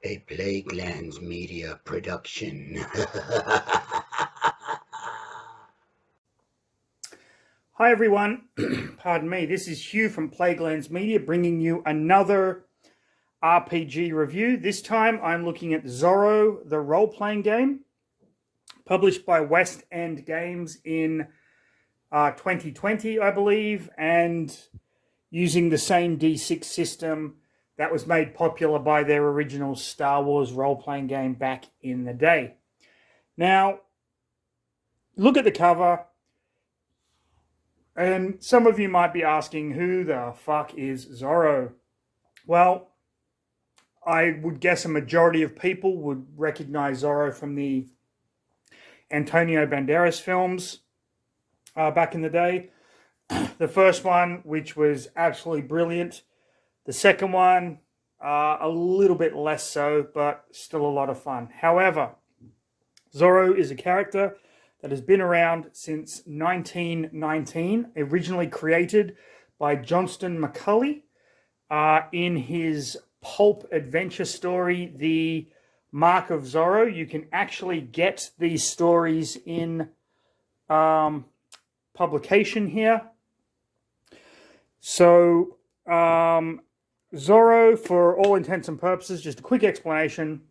A Plaguelands Media production. Hi everyone, pardon me, this is Hugh from Plaguelands Media bringing you another RPG review. This time I'm looking at Zorro, the role-playing game, published by West End Games in 2020, I believe, and using the same D6 system that was made popular by their original Star Wars role-playing game back in the day. Now, look at the cover. And some of you might be asking, who the fuck is Zorro? Well, I would guess a majority of people would recognize Zorro from the Antonio Banderas films back in the day. The first one, which was absolutely brilliant. The second one, a little bit less so, but still a lot of fun. However, Zorro is a character that has been around since 1919, originally created by Johnston McCulley in his pulp adventure story, The Mark of Zorro. You can actually get these stories in publication here. So, Zorro, for all intents and purposes, just a quick explanation,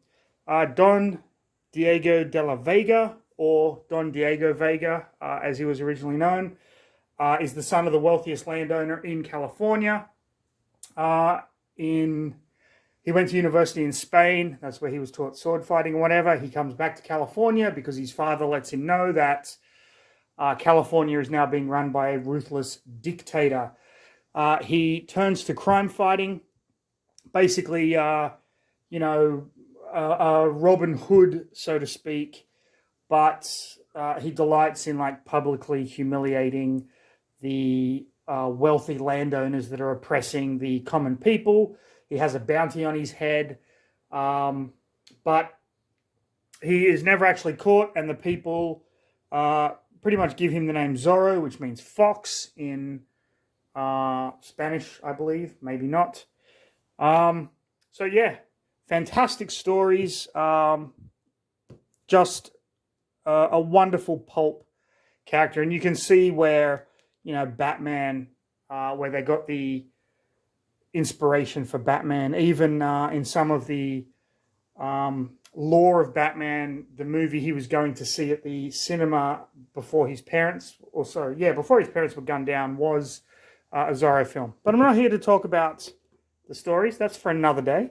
Don Diego de la Vega, or Don Diego Vega, as he was originally known, is the son of the wealthiest landowner in California. He went to university in Spain. That's where he was taught sword fighting or whatever. He comes back to California because his father lets him know that California is now being run by a ruthless dictator. He turns to crime fighting, basically, Robin Hood, so to speak, but he delights in publicly humiliating the wealthy landowners that are oppressing the common people. He has a bounty on his head, but he is never actually caught, and the people pretty much give him the name Zorro, which means fox in Spanish, I believe, maybe not. So yeah, fantastic stories. Just a wonderful pulp character, and you can see where Batman, where they got the inspiration for Batman, even in some of the lore of Batman, the movie he was going to see at the cinema before his parents, before his parents were gunned down, was a Zorro film. But I'm not here to talk about the stories. That's for another day.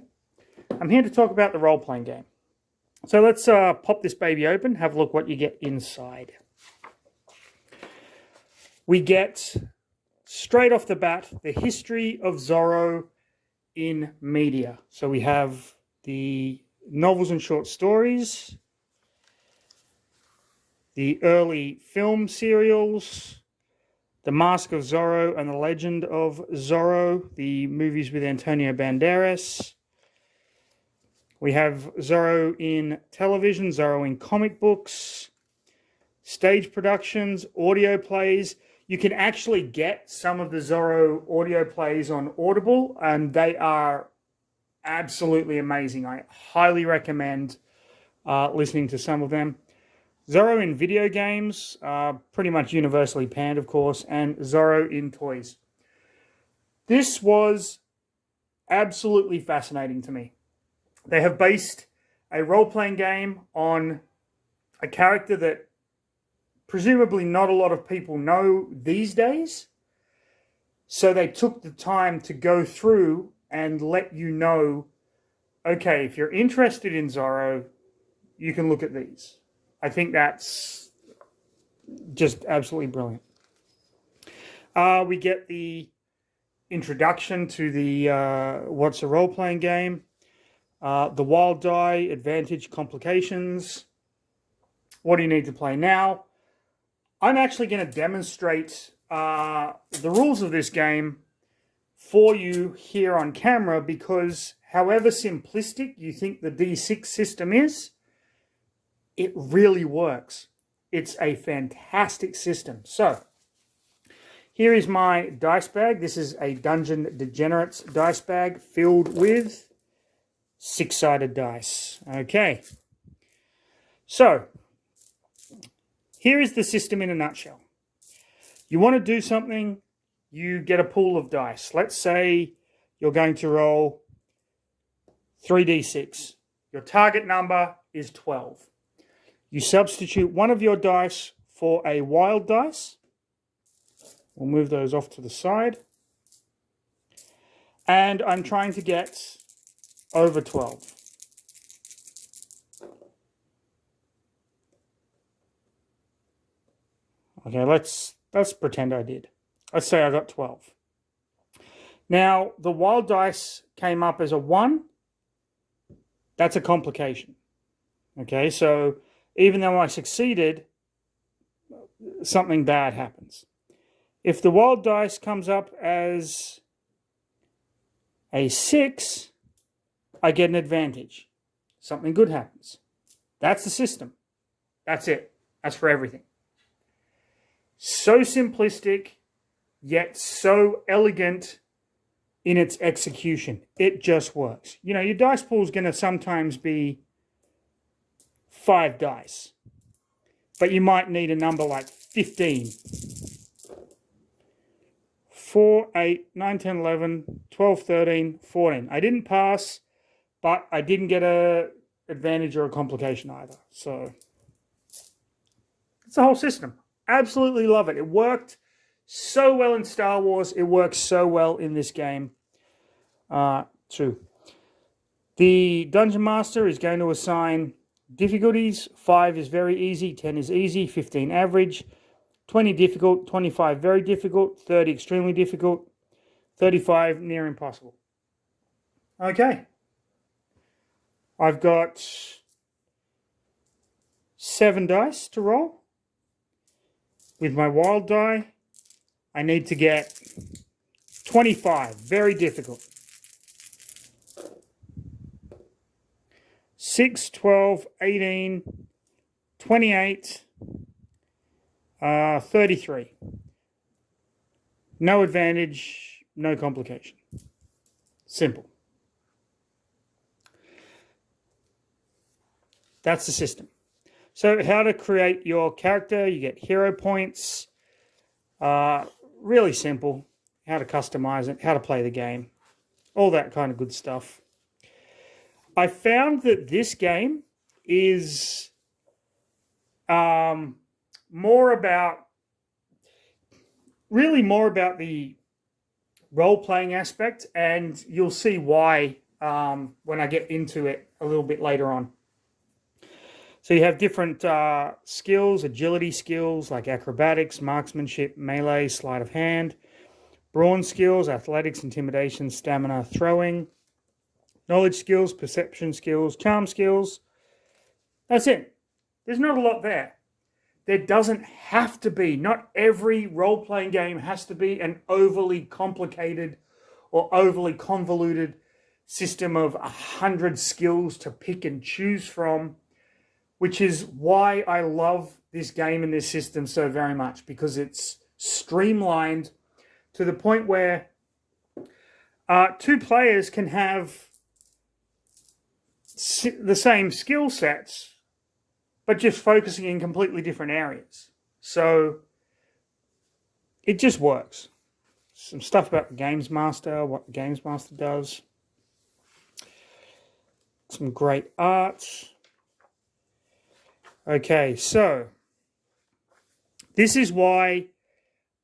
I'm here to talk about the role-playing game. So let's pop this baby open, have a look what you get inside. We get, straight off the bat, the history of Zorro in media. So we have the novels and short stories, the early film serials, The Mask of Zorro and the Legend of Zorro, the movies with Antonio Banderas. We have Zorro in television, Zorro in comic books, stage productions, audio plays. You can actually get some of the Zorro audio plays on Audible, and they are absolutely amazing. I highly recommend listening to some of them. Zorro in video games, pretty much universally panned, of course, and Zorro in toys. This was absolutely fascinating to me. They have based a role-playing game on a character that presumably not a lot of people know these days. So they took the time to go through and let you know, okay, if you're interested in Zorro, you can look at these. I think that's just absolutely brilliant. We get the introduction to the what's a role-playing game. The wild die, advantage, complications. What do you need to play now? I'm actually going to demonstrate the rules of this game for you here on camera, because however simplistic you think the D6 system is, it really works. It's a fantastic system. So, here is my dice bag. This is a Dungeon Degenerates dice bag filled with 6-sided dice. Okay. So, here is the system in a nutshell. You want to do something, you get a pool of dice. Let's say you're going to roll 3d6. Your target number is 12. You substitute one of your dice for a wild dice. We'll move those off to the side. And I'm trying to get over 12. Okay, let's pretend I did. Let's say I got 12. Now, the wild dice came up as a 1. That's a complication. Okay, so even though I succeeded, something bad happens. If the wild dice comes up as a 6, I get an advantage. Something good happens. That's the system. That's it. That's for everything. So simplistic, yet so elegant in its execution. It just works. You know, your dice pool is going to sometimes be 5 dice, but you might need a number like 15. 4, 8, 9, 10, 11, 12, 13, 14. I didn't pass, but I didn't get an advantage or a complication either. So it's the whole system. Absolutely love it. It worked so well in Star Wars. It works so well in this game too. The Dungeon Master is going to assign difficulties. 5 is very easy, 10 is easy, 15 average, 20 difficult, 25 very difficult, 30 extremely difficult, 35 near impossible. Okay. I've got 7 dice to roll. With my wild die, I need to get 25, very difficult. 6, 12, 18, 28, 33. No advantage, no complication. Simple. That's the system. So how to create your character, you get hero points. Really simple. How to customize it, how to play the game. All that kind of good stuff. I found that this game is more about the role-playing aspect, and you'll see why when I get into it a little bit later on. So you have different skills, agility skills like acrobatics, marksmanship, melee, sleight of hand, brawn skills, athletics, intimidation, stamina, throwing, knowledge skills, perception skills, charm skills. That's it. There's not a lot there. There doesn't have to be. Not every role-playing game has to be an overly complicated or overly convoluted system of 100 skills to pick and choose from, which is why I love this game and this system so very much, because it's streamlined to the point where 2 players can have the same skill sets, but just focusing in completely different areas. So it just works. Some stuff about the Games Master, what the Games Master does. Some great art. Okay, so this is why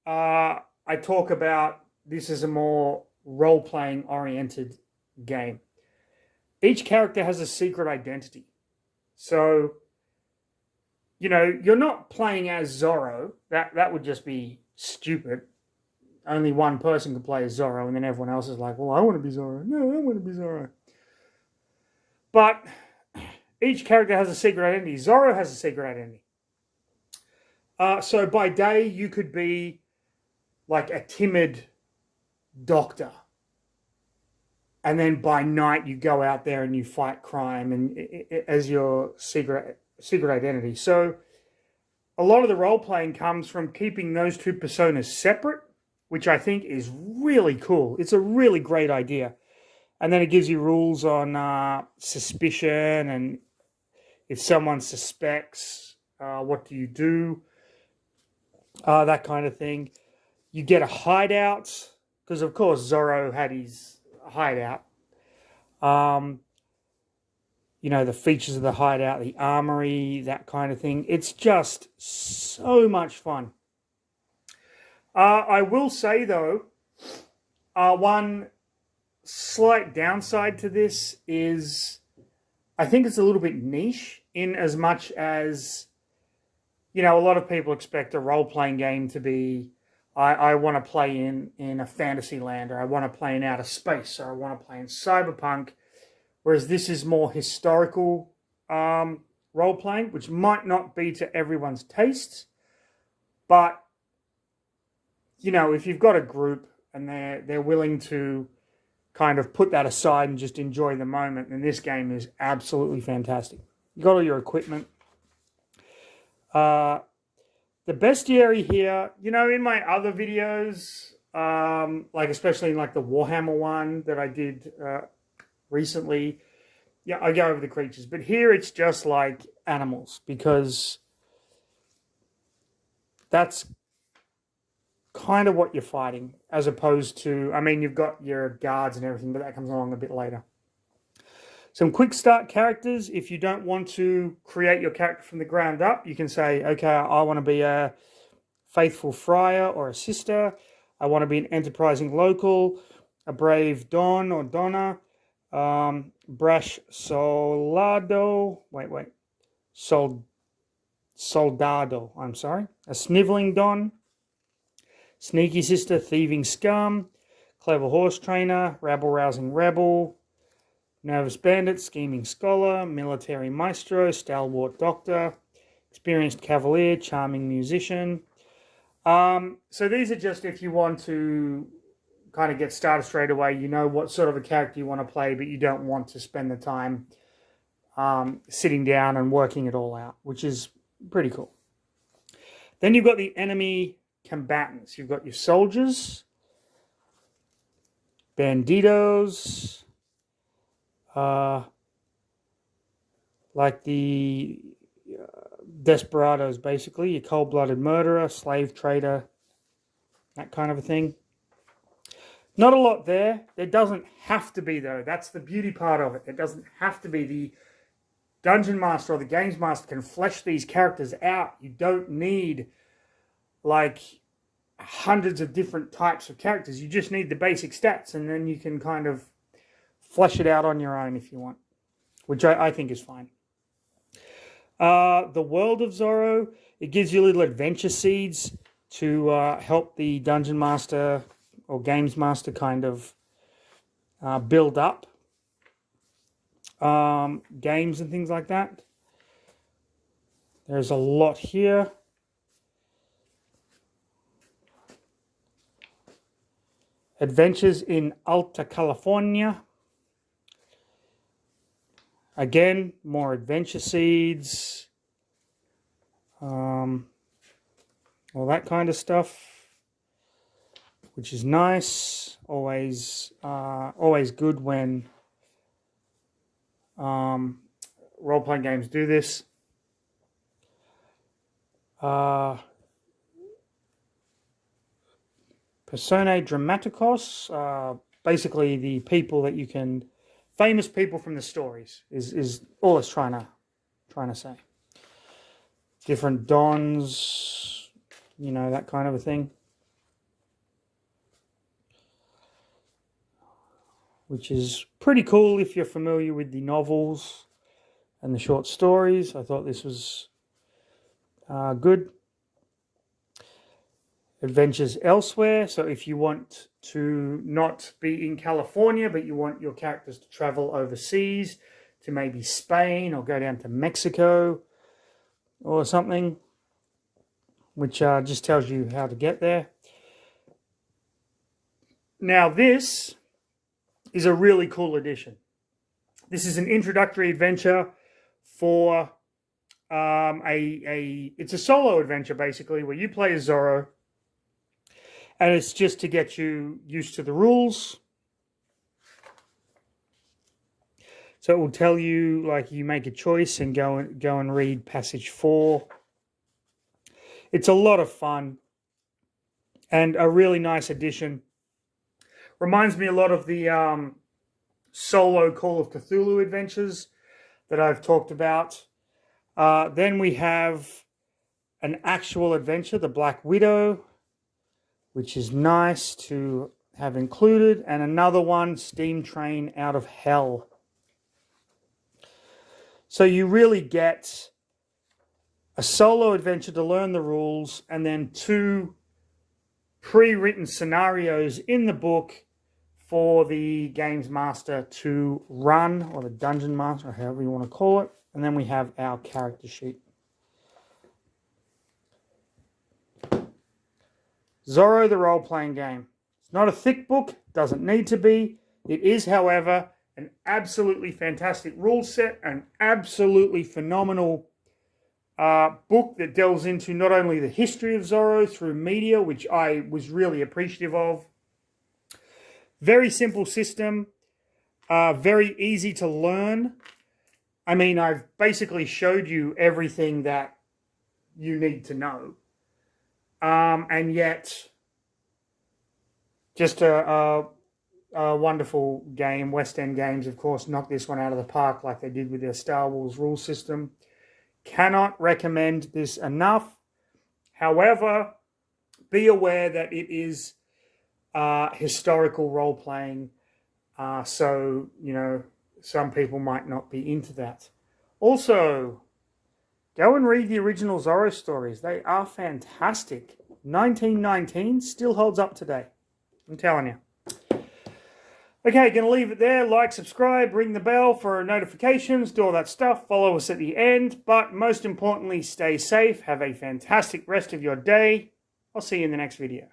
I talk about this as a more role-playing oriented game. Each character has a secret identity. So, you know, you're not playing as Zorro. That would just be stupid. Only one person can play as Zorro, and then everyone else is like, well, I want to be Zorro. No, I want to be Zorro. But each character has a secret identity. Zorro has a secret identity. So by day, you could be like a timid doctor. And then by night, you go out there and you fight crime and as your secret identity. So a lot of the role-playing comes from keeping those 2 personas separate, which I think is really cool. It's a really great idea. And then it gives you rules on suspicion, and if someone suspects, what do you do? That kind of thing. You get a hideout, because of course Zorro had his hideout. The features of the hideout, the armory, that kind of thing. It's just so much fun. I will say, though, one slight downside to this is I think it's a little bit niche, in as much as, a lot of people expect a role-playing game to be, I want to play in a fantasy land, or I want to play in outer space, or I want to play in cyberpunk, whereas this is more historical role-playing, which might not be to everyone's tastes, but, if you've got a group and they're willing to kind of put that aside and just enjoy the moment, then this game is absolutely fantastic. You got all your equipment. The bestiary here, in my other videos, especially in the Warhammer one that I did recently, I go over the creatures. But here it's just like animals, because that's kind of what you're fighting, as opposed to, you've got your guards and everything, but that comes along a bit later. Some quick start characters. If you don't want to create your character from the ground up, you can say, okay, I want to be a faithful friar or a sister. I want to be an enterprising local, a brave don or donna, brash soldado, soldado, a sniveling don, sneaky sister, thieving scum, clever horse trainer, rabble-rousing rebel, nervous bandit, scheming scholar, military maestro, stalwart doctor, experienced cavalier, charming musician. So these are just if you want to kind of get started straight away, what sort of a character you want to play, but you don't want to spend the time sitting down and working it all out, which is pretty cool. Then you've got the enemy combatants. You've got your soldiers, banditos, like the desperados, basically, your cold-blooded murderer, slave trader, that kind of a thing. Not a lot there. There doesn't have to be, though. That's the beauty part of it. It doesn't have to be. The Dungeon Master or the Games Master can flesh these characters out. You don't need, hundreds of different types of characters. You just need the basic stats, and then you can kind of flesh it out on your own if you want, which I think is fine. The world of Zorro, it gives you little adventure seeds to help the Dungeon Master or Games Master kind of build up games and things like that. There's a lot here. Adventures in Alta California. Again, more adventure seeds. All that kind of stuff, which is nice. Always good when role-playing games do this. Personae Dramaticos, basically the people that you can, famous people from the stories, is all it's trying to say. Different dons, that kind of a thing. Which is pretty cool if you're familiar with the novels and the short stories. I thought this was good. Adventures elsewhere. So if you want to not be in California, but you want your characters to travel overseas to maybe Spain or go down to Mexico or something, which just tells you how to get there. Now this is a really cool addition. This is an introductory adventure for it's a solo adventure basically, where you play as Zorro, and it's just to get you used to the rules. So it will tell you, like, you make a choice and go and read passage 4. It's a lot of fun and a really nice addition. Reminds me a lot of the solo Call of Cthulhu adventures that I've talked about. Then we have an actual adventure, The Black Widow, which is nice to have included, and another one, Steam Train Out of Hell. So you really get a solo adventure to learn the rules, and then 2 pre-written scenarios in the book for the games master to run, or the dungeon master, or however you want to call it. And then we have our character sheet. Zorro, the role-playing game. It's not a thick book, doesn't need to be. It is, however, an absolutely fantastic rule set, an absolutely phenomenal book that delves into not only the history of Zorro through media, which I was really appreciative of. Very simple system, very easy to learn. I mean, I've basically showed you everything that you need to know. And yet, just a wonderful game. West End Games, of course, knocked this one out of the park like they did with their Star Wars rule system. Cannot recommend this enough. However, be aware that it is historical role-playing. So, you know, some people might not be into that. Also, go and read the original Zorro stories. They are fantastic. 1919 still holds up today. I'm telling you. Okay, going to leave it there. Like, subscribe, ring the bell for notifications, do all that stuff. Follow us at the end. But most importantly, stay safe. Have a fantastic rest of your day. I'll see you in the next video.